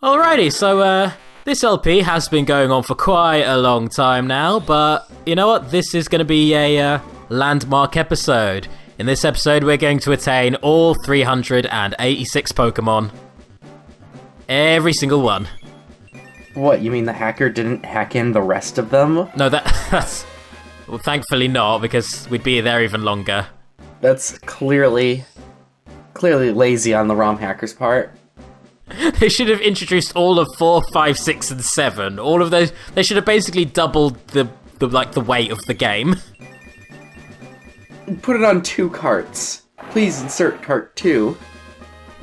Alrighty, so this LP has been going on for quite a long time now, but you know what? This is going to be a landmark episode. In this episode, we're going to attain all 386 Pokemon. Every single one. What, you mean the hacker didn't hack in the rest of them? No, that's... Well, thankfully not, because we'd be there even longer. That's clearly lazy on the ROM hacker's part. They should have introduced all of 4, 5, 6, and 7. All of those... They should have basically doubled the weight of the game. Put it on 2 carts. Please insert cart 2.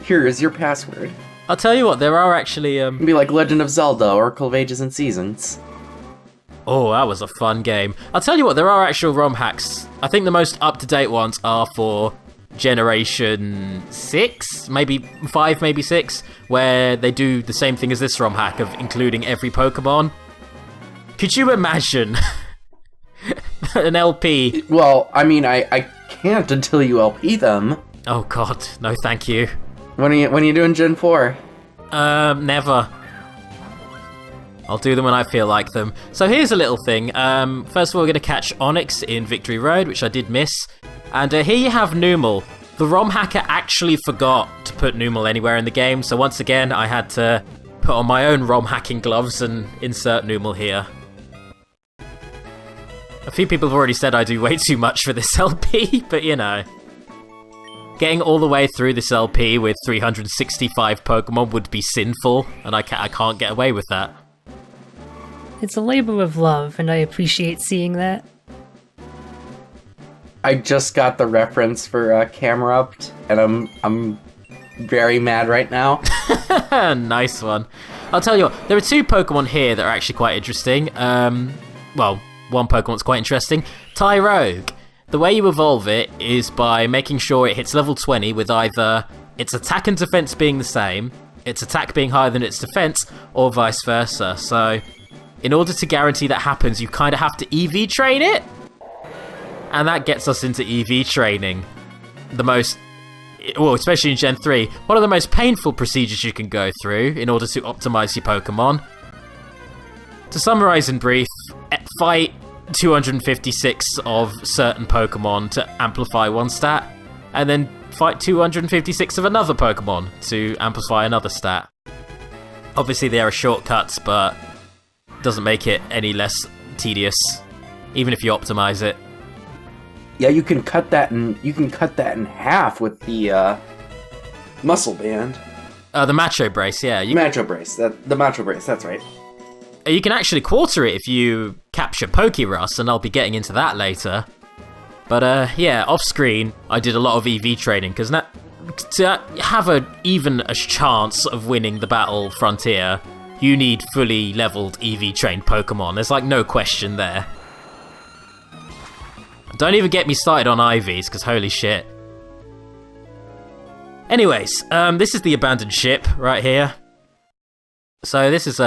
Here is your password. I'll tell you what, there are actually... It'd be like Legend of Zelda, Oracle of Ages and Seasons. Oh, that was a fun game. I'll tell you what, there are actual ROM hacks. I think the most up-to-date ones are for Generation 6, maybe 5, maybe 6, where they do the same thing as this ROM hack of including every Pokemon. Could you imagine an LP? Well, I mean, I can't until you LP them. Oh god, no thank you. When are you doing Gen 4? Never. I'll do them when I feel like them. So here's a little thing. First of all, we're going to catch Onix in Victory Road, which I did miss. And here you have Numel. The ROM hacker actually forgot to put Numel anywhere in the game, so once again, I had to put on my own ROM hacking gloves and insert Numel here. A few people have already said I do way too much for this LP, but you know. Getting all the way through this LP with 365 Pokemon would be sinful, and I can't get away with that. It's a labor of love, and I appreciate seeing that. I just got the reference for Camerupt, and I'm very mad right now. Nice one. I'll tell you what, there are 2 Pokemon here that are actually quite interesting. Well, one Pokemon's quite interesting. Tyrogue. The way you evolve it is by making sure it hits level 20 with either its attack and defense being the same, its attack being higher than its defense, or vice versa. So, in order to guarantee that happens, you kind of have to EV train it. And that gets us into EV training. The most, well, especially in Gen 3, one of the most painful procedures you can go through in order to optimize your Pokemon. To summarize in brief, fight 256 of certain Pokemon to amplify one stat, and then fight 256 of another Pokemon to amplify another stat. Obviously there are shortcuts, but doesn't make it any less tedious, even if you optimize it. Yeah, you can cut that in half with the muscle band. The Macho Brace, yeah. Macho Brace, the Macho Brace, that's right. You can actually quarter it if you capture Pokerus, and I'll be getting into that later. But yeah, off screen, I did a lot of EV training, because to have even a chance of winning the Battle Frontier, you need fully leveled EV trained Pokemon. There's like no question there. Don't even get me started on IVs, because holy shit. Anyways, this is the abandoned ship right here. So this is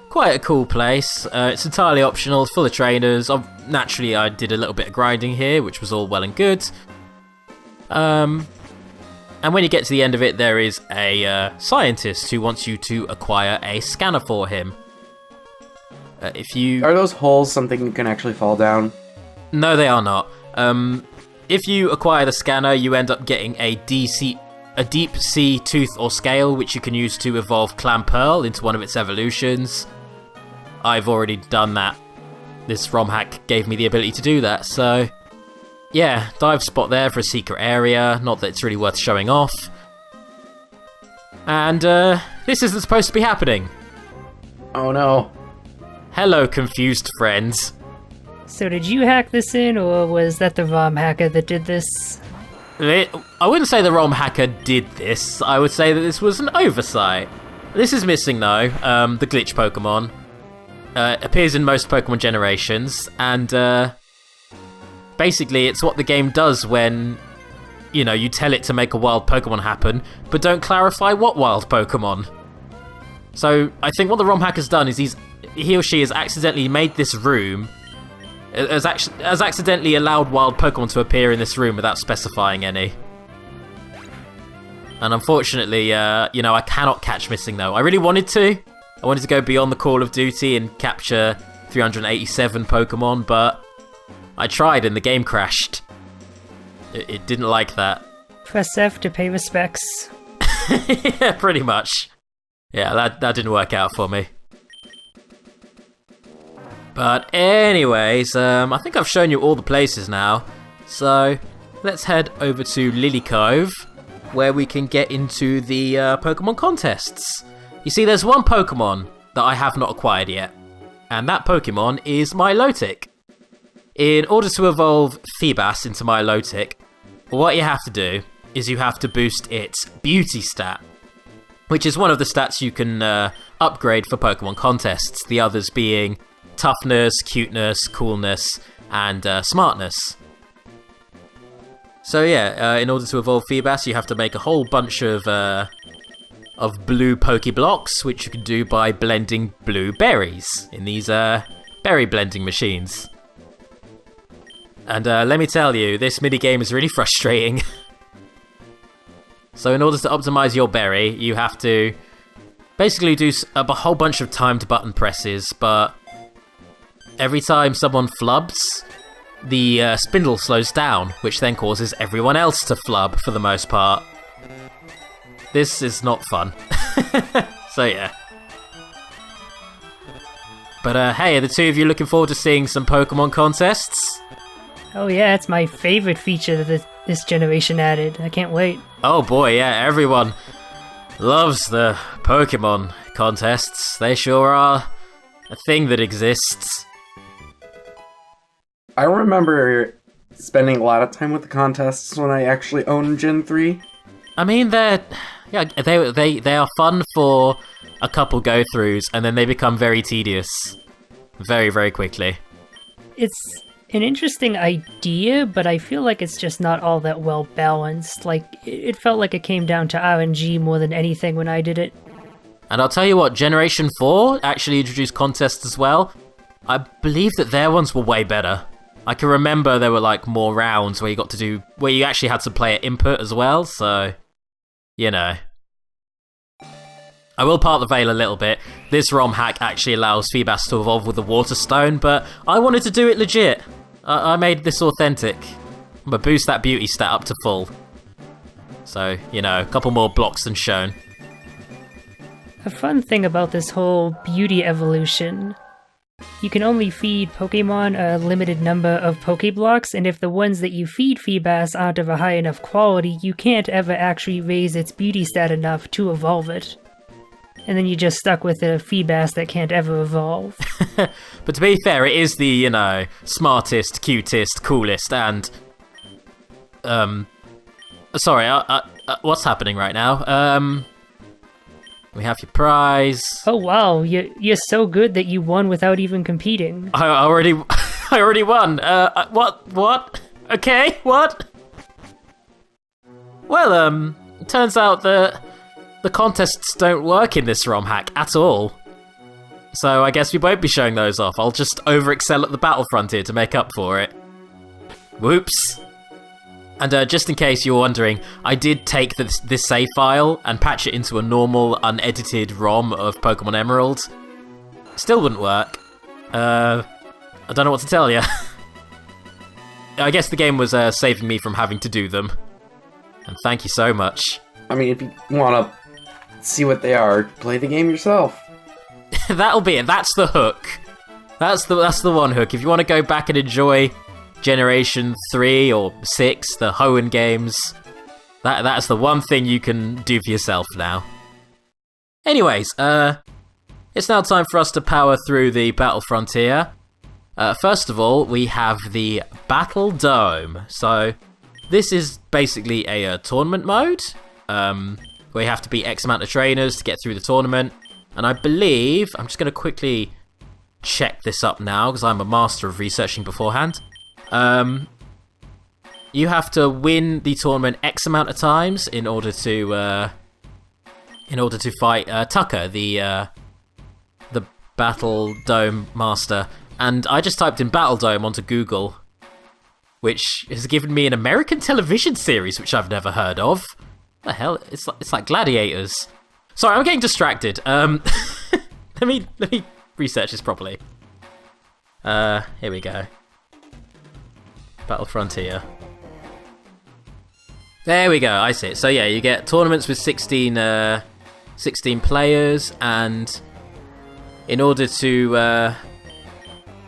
quite a cool place. It's entirely optional, it's full of trainers. Naturally, I did a little bit of grinding here, which was all well and good. And when you get to the end of it, there is a scientist who wants you to acquire a scanner for him. Are those holes something you can actually fall down? No, they are not. If you acquire the scanner, you end up getting a deep sea tooth or scale, which you can use to evolve Clamperl into one of its evolutions. I've already done that. This ROM hack gave me the ability to do that, so yeah, dive spot there for a secret area, not that it's really worth showing off. And this isn't supposed to be happening. Oh no. Hello, confused friends. So did you hack this in, or was that the ROM hacker that did this? I wouldn't say the ROM hacker did this. I would say that this was an oversight. This is missing though, the glitch Pokemon. Appears in most Pokemon generations, and basically it's what the game does when, you know, you tell it to make a wild Pokemon happen, but don't clarify what wild Pokemon. So I think what the ROM hacker's done is he or she has accidentally made this room, has accidentally allowed wild Pokemon to appear in this room without specifying any. And unfortunately, I cannot catch missing though. I really wanted to. I wanted to go beyond the Call of Duty and capture 387 Pokemon, but I tried and the game crashed. It didn't like that. Press F to pay respects. Yeah, pretty much. Yeah, that didn't work out for me. But anyways, I think I've shown you all the places now. So let's head over to Lily Cove, where we can get into the Pokemon contests. You see, there's one Pokemon that I have not acquired yet, and that Pokemon is Milotic. In order to evolve Feebas into Milotic, what you have to do is you have to boost its Beauty stat, which is one of the stats you can upgrade for Pokemon contests, the others being Toughness, Cuteness, Coolness, and Smartness. So yeah, in order to evolve Feebas, you have to make a whole bunch of blue Pokeblocks, which you can do by blending blue berries in these berry blending machines. And let me tell you, this minigame is really frustrating. So in order to optimize your berry, you have to basically do a whole bunch of timed button presses, but every time someone flubs, the spindle slows down, which then causes everyone else to flub for the most part. This is not fun. So yeah. But hey, are the two of you looking forward to seeing some Pokemon contests? Oh yeah, it's my favorite feature that this generation added. I can't wait. Oh boy, yeah, everyone loves the Pokemon contests. They sure are a thing that exists. I remember spending a lot of time with the contests when I actually owned Gen 3. I mean, they are fun for a couple go-throughs, and then they become very tedious very, very quickly. It's an interesting idea, but I feel like it's just not all that well balanced. Like, it felt like it came down to RNG more than anything when I did it. And I'll tell you what, Generation 4 actually introduced contests as well. I believe that their ones were way better. I can remember there were like more rounds where you actually had some player input as well, so, you know. I will part the veil a little bit. This ROM hack actually allows Feebas to evolve with the Water Stone, but I wanted to do it legit. I made this authentic. I'm gonna boost that beauty stat up to full. So, you know, a couple more blocks than shown. A fun thing about this whole beauty evolution, you can only feed Pokemon a limited number of Pokeblocks, and if the ones that you feed Feebas aren't of a high enough quality, you can't ever actually raise its beauty stat enough to evolve it. And then you're just stuck with a Feebas that can't ever evolve. But to be fair, it is the, you know, smartest, cutest, coolest, and... Sorry, what's happening right now? We have your prize. Oh wow, you're so good that you won without even competing. I already won. What? Okay, what? Well, it turns out that the contests don't work in this ROM hack at all. So I guess we won't be showing those off. I'll just over-excel at the Battlefront here to make up for it. Whoops. And just in case you're wondering, I did take this save file and patch it into a normal, unedited ROM of Pokemon Emerald. Still wouldn't work. I don't know what to tell you. I guess the game was saving me from having to do them. And thank you so much. I mean, if you want to see what they are, play the game yourself. That'll be it. That's the hook. That's the one hook. If you want to go back and enjoy Generation 3 or 6, the Hoenn games, that's the one thing you can do for yourself now. Anyways, it's now time for us to power through the Battle Frontier. First of all, we have the Battle Dome. So this is basically a tournament mode, where you have to beat X amount of trainers to get through the tournament. And I believe, I'm just going to quickly check this up now, because I'm a master of researching beforehand. You have to win the tournament X amount of times in order to fight Tucker, the Battle Dome Master. And I just typed in Battle Dome onto Google, which has given me an American television series which I've never heard of. The hell? It's like gladiators. Sorry, I'm getting distracted. Let me research this properly. Here we go. Battle Frontier. There we go, I see it. So yeah, you get tournaments with 16 players, and in order to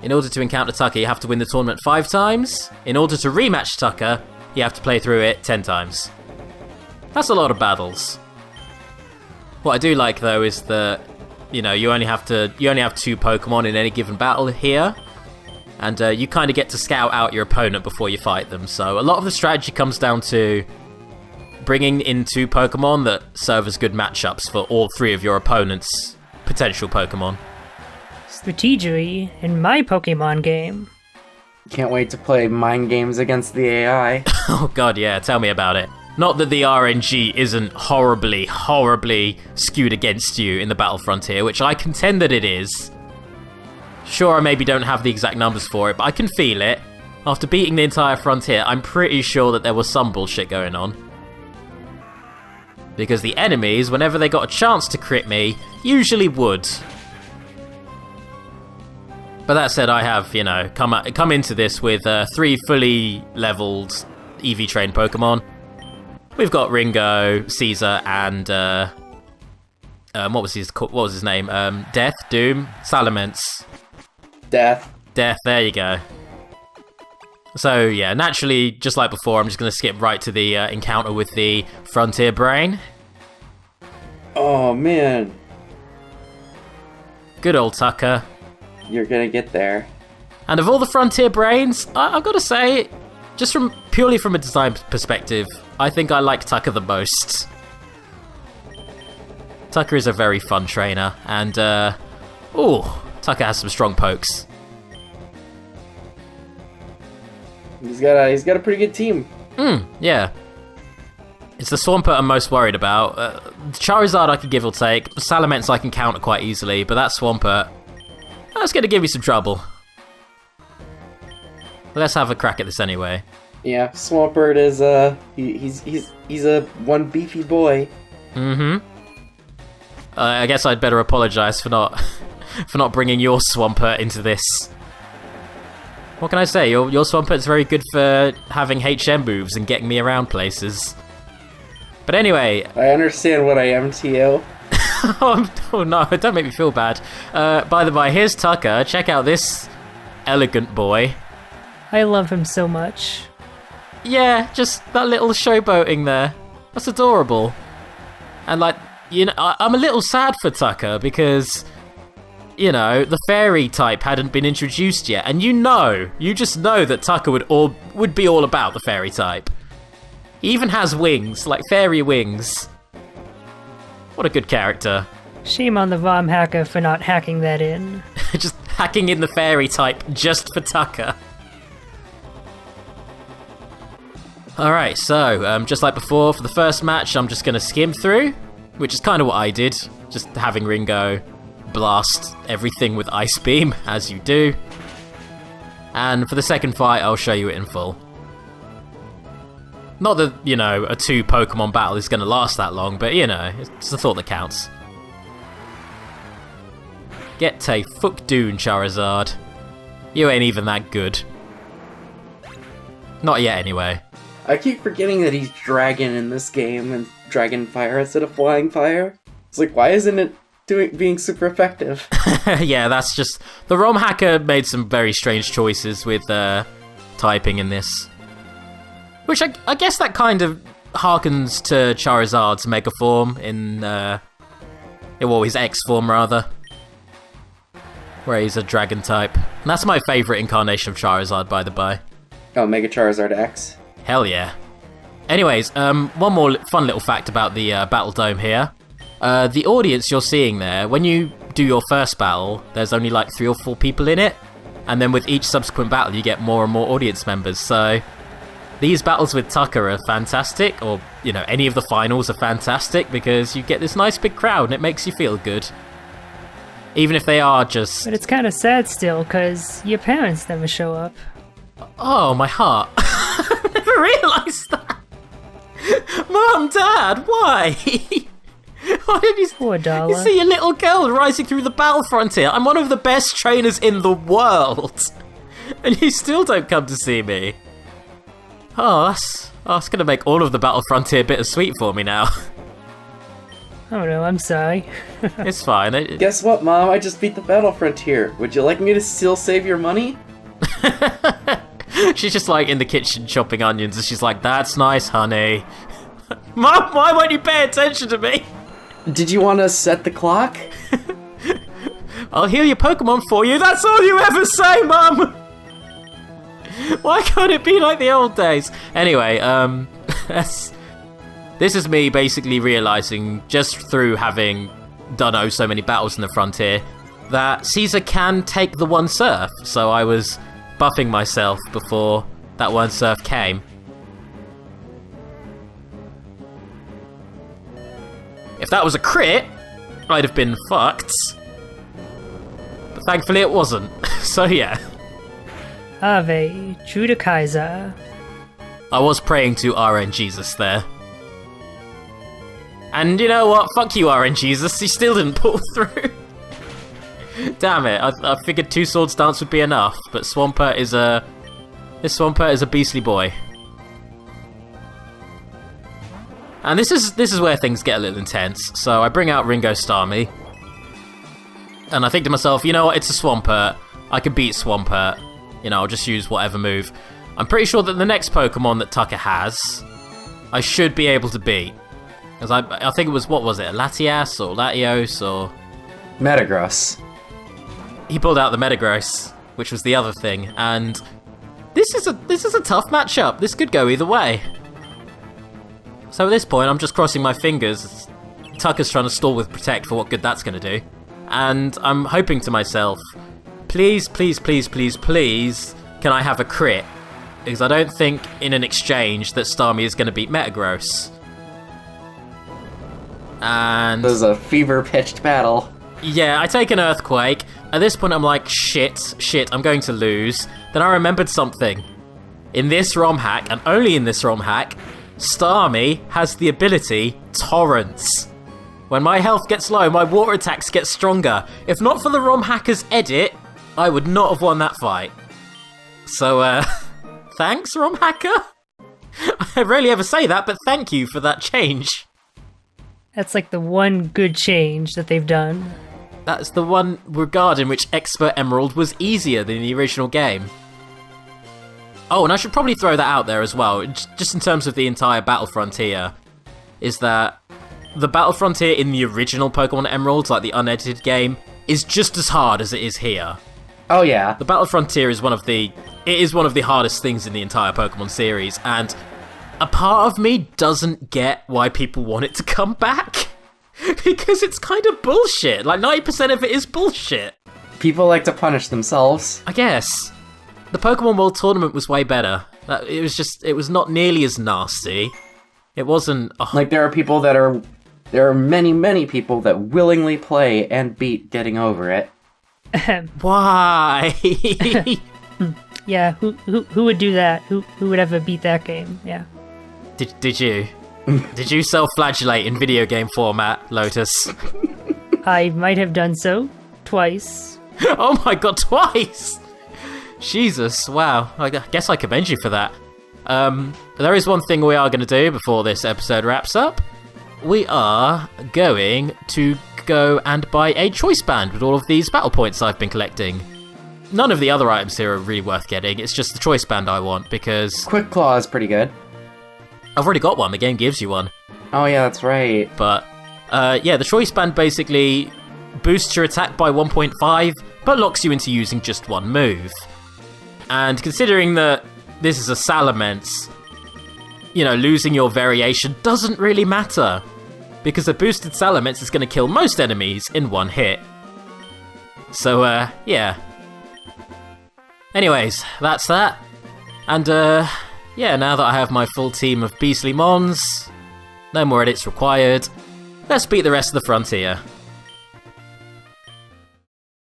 encounter Tucker, you have to win the tournament 5 times. In order to rematch Tucker, you have to play through it 10 times. That's a lot of battles. What I do like though is that, you know, you only have 2 Pokemon in any given battle here, and you kind of get to scout out your opponent before you fight them. So a lot of the strategy comes down to bringing in 2 Pokemon that serve as good matchups for all 3 of your opponent's potential Pokemon. Strategery in my Pokemon game. Can't wait to play mind games against the AI. Oh god, yeah, tell me about it. Not that the RNG isn't horribly, horribly skewed against you in the Battle Frontier, which I contend that it is. Sure, I maybe don't have the exact numbers for it, but I can feel it. After beating the entire Frontier, I'm pretty sure that there was some bullshit going on. Because the enemies, whenever they got a chance to crit me, usually would. But that said, I have, you know, come into this with 3 fully leveled EV trained Pokemon. We've got Ringo, Caesar, and what was his name? Death, Doom, Salamence. Death, there you go. So yeah, naturally, just like before, I'm just going to skip right to the encounter with the Frontier Brain. Oh man. Good old Tucker. You're gonna get there. And of all the Frontier Brains, I've got to say, just purely from a design perspective, I think I like Tucker the most. Tucker is a very fun trainer, and Tucker has some strong pokes. He's got a pretty good team. Yeah. It's the Swampert I'm most worried about. Charizard I can give or take. Salamence I can counter quite easily, but that Swampert, that's going to give me some trouble. Let's have a crack at this anyway. Yeah, Swampert is he's a one beefy boy. I guess I'd better apologise for not bringing your Swampert into this. What can I say? Your Swampert's very good for having HM moves and getting me around places. But anyway, I understand what I am to you. Oh no, don't make me feel bad. By the way, here's Tucker. Check out this elegant boy. I love him so much. Yeah, just that little showboating there. That's adorable. And like, you know, I'm a little sad for Tucker because, you know, the fairy type hadn't been introduced yet, and you just know that Tucker would be all about the fairy type. He even has wings, like fairy wings. What a good character. Shame on the VOM hacker for not hacking that in. Just hacking in the fairy type just for Tucker. Alright, so, just like before, for the first match, I'm just going to skim through, which is kind of what I did, just having Ringo blast everything with Ice Beam, as you do. And for the second fight, I'll show you it in full. Not that, you know, a 2 Pokemon battle is going to last that long, but, you know, it's the thought that counts. Get te fuck doon, Charizard. You ain't even that good. Not yet, anyway. I keep forgetting that he's Dragon in this game, and Dragon Fire instead of Flying Fire. It's like, why isn't it being super effective? Yeah, that's just... The ROM hacker made some very strange choices with typing in this. Which I guess that kind of harkens to Charizard's Mega Form in his X form, rather. Where he's a Dragon type. And that's my favourite incarnation of Charizard, by the by. Oh, Mega Charizard X? Hell yeah. Anyways, one more fun little fact about the Battle Dome here. The audience you're seeing there, when you do your first battle, there's only like 3 or 4 people in it. And then with each subsequent battle, you get more and more audience members. So these battles with Tucker are fantastic, or, you know, any of the finals are fantastic because you get this nice big crowd and it makes you feel good. Even if they are just... But it's kind of sad still, because your parents never show up. Oh, my heart. I never realised that. Mom, Dad, why? Why did you... Poor Darla. You see a little girl rising through the battle frontier. I'm one of the best trainers in the world. And you still don't come to see me. Oh, that's going to make all of the battle frontier bittersweet for me now. Oh no, I'm sorry. It's fine. Guess what, Mom? I just beat the battle frontier. Would you like me to still save your money? She's just like in the kitchen chopping onions and she's like, that's nice, honey. Mom, why won't you pay attention to me? Did you want to set the clock? I'll heal your Pokemon for you. That's all you ever say, Mum! Why can't it be like the old days? Anyway, this is me basically realising, just through having done so many battles in the frontier, that Caesar can take the one surf. So I was buffing myself before that one surf came. If that was a crit, I'd have been fucked. But thankfully it wasn't. So yeah. Ave, true to Kaiser. I was praying to RN Jesus there. And you know what? Fuck you, RN Jesus. He still didn't pull through. Damn it. I figured 2 swords dance would be enough, but this Swampert is a beastly boy. And this is where things get a little intense. So I bring out Ringo Starmie. And I think to myself, you know what? It's a Swampert. I can beat Swampert. You know, I'll just use whatever move. I'm pretty sure that the next Pokemon that Tucker has, I should be able to beat. Because I think it was, what was it, Latias or Latios or... Metagross. He pulled out the Metagross, which was the other thing, and this is a tough matchup. This could go either way. So at this point, I'm just crossing my fingers. Tucker's trying to stall with Protect for what good that's going to do. And I'm hoping to myself, please, please, please, please, please, can I have a crit? Because I don't think in an exchange that Starmie is going to beat Metagross. And... This is a fever-pitched battle. Yeah, I take an Earthquake. At this point, I'm like, shit, I'm going to lose. Then I remembered something. In this ROM hack, and only in this ROM hack, Starmie has the ability Torrents. When my health gets low, my water attacks get stronger. If not for the ROM hacker's edit, I would not have won that fight. So, thanks, ROM hacker? I rarely ever say that, but thank you for that change. That's like the one good change that they've done. That's the one regard in which Expert Emerald was easier than the original game. Oh, and I should probably throw that out there as well, just in terms of the entire Battle Frontier, is that the Battle Frontier in the original Pokemon Emeralds, like the unedited game, is just as hard as it is here. Oh yeah. The Battle Frontier is one of the hardest things in the entire Pokemon series, and a part of me doesn't get why people want it to come back. Because it's kind of bullshit. Like, 90% of it is bullshit. People like to punish themselves. I guess. The Pokemon World Tournament was way better. It was not nearly as nasty. It wasn't... Oh. Like, there are many, many people that willingly play and beat getting over it. Why? Yeah, who would do that? Who would ever beat that game? Yeah. Did you? Did you self-flagellate in video game format, Lotus? I might have done so. Twice. Oh my god, twice! Jesus, wow. I guess I commend you for that. There is one thing we are going to do before this episode wraps up. We are going to go and buy a choice band with all of these battle points I've been collecting. None of the other items here are really worth getting, it's just the choice band I want, because... Quick Claw is pretty good. I've already got one, the game gives you one. Oh yeah, that's right. But, yeah, the choice band basically boosts your attack by 1.5, but locks you into using just one move. And considering that this is a Salamence, you know, losing your variation doesn't really matter, because a boosted Salamence is going to kill most enemies in one hit. So, yeah. Anyways, that's that. And, yeah, now that I have my full team of beastly mons, no more edits required, let's beat the rest of the frontier.